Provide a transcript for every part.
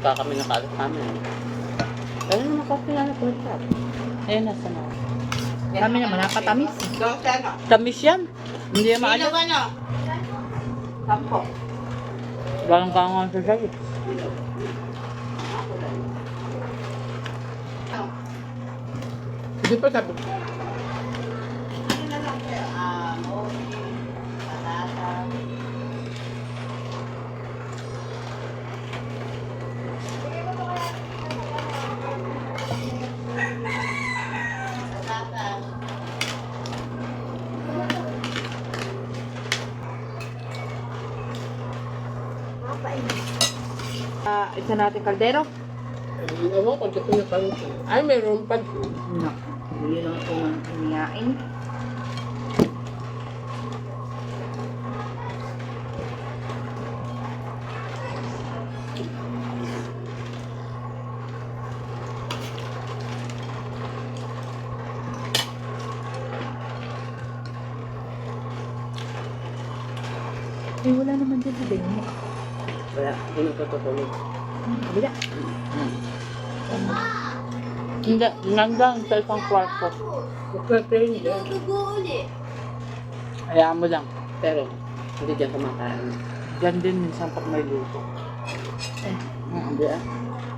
pa kami nakaalas namin. Ayun naman kasi nga nagpunta. Ayun, nasa na. Kami naman, napatamis. Tamis yan. Hindi yan maalat. Ilaw ano? Sampo. Walang kangan sa sa'yo. Hindi pa sabi. Isa natin kaldero. Ewan ko, dito na parang ay, mayroon pa. No. Yun lang ito ang iniyain. Eh, wala naman dyan sa demo. Wala, hindi nagtutulog. Kabila. Hindi, nandang sa isang kwarto. Magka-train dyan. Dugo ulit. Hayaan mo lang. Pero, hindi dyan kumakain. Dyan din minsan pag may luto. Hindi ah.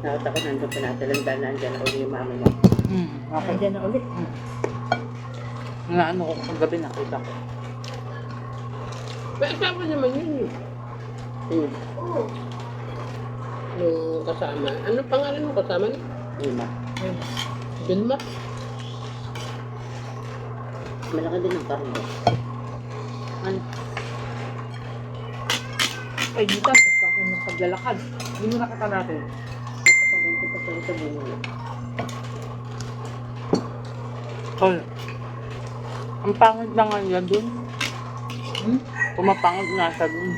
Nakita ko nandun pa natin. Landan nandyan na uli yung mama niya. Andyan na ulit. Nga ano ko, kagabi nakita ko. Pero kasama naman yun eh. Oo. Yung kasama. Ano pangalan mo kasama niya? Lima. Vilma? Malaki din ang karne. Ano? Ay, dito. Pasan ng paglalakad. Hindi mo nakita natin. Napakalan ko pa sa bunga. Tol. Ang pangit na nga yan dun. Pumapangit nga siya dun.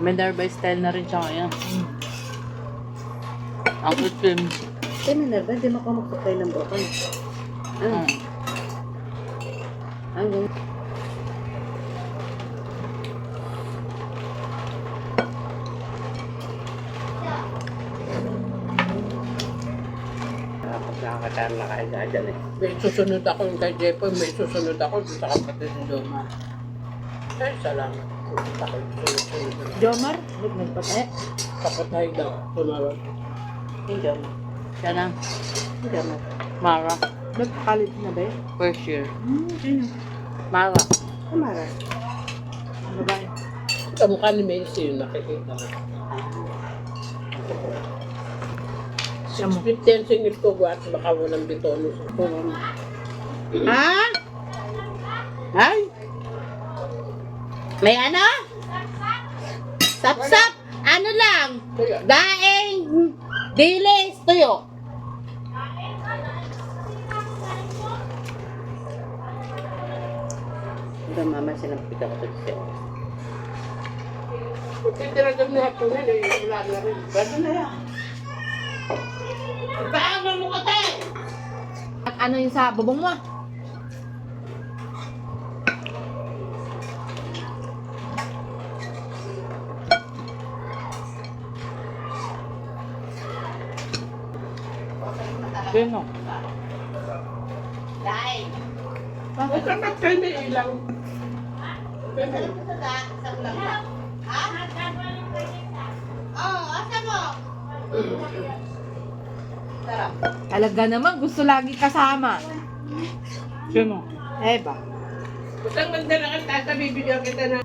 Minerva style na rin siya ngayon. Ang itim. Eh, Minerva, di mo ka magpapay ng broccoli. Ang ganyan. Nakakataan na kayo dyan eh. May susunod ako yung kay Jepoy, may susunod ako dun sa kapatid ni Doma. Ay, salamat. Ako sunod-sunod. Jomar, nagpatay. Kapatay daw, tumawag. Hindi mo. Siya na. Hindi naman. Mara. Nagkalit na ba yun? First year. Sino? Mara. Kumara. Ano ba yun? Kamukha ni Macy yung nakikita mo. Siya mo. 15 singit ko guwat, baka walang bitono. Ha? Ay! May ano? Sap-sap. Ano lang? Daing. Dilis. Tuyo. Ito mama silang pita ko sa siya. Titiragan na hapon na, wala na rin. Pwede na yan. Paano mo kasi? At ano yung sa bubong mo? Sino? Daing. Bakit naman kayo may ilaw? Pwede. Sa ulam na. Ha? Oo, asa mo? Tara. Talaga naman, gusto lagi kasama. Sino? Eh ba? Basta magdala ka tayo, bibigyan kita na.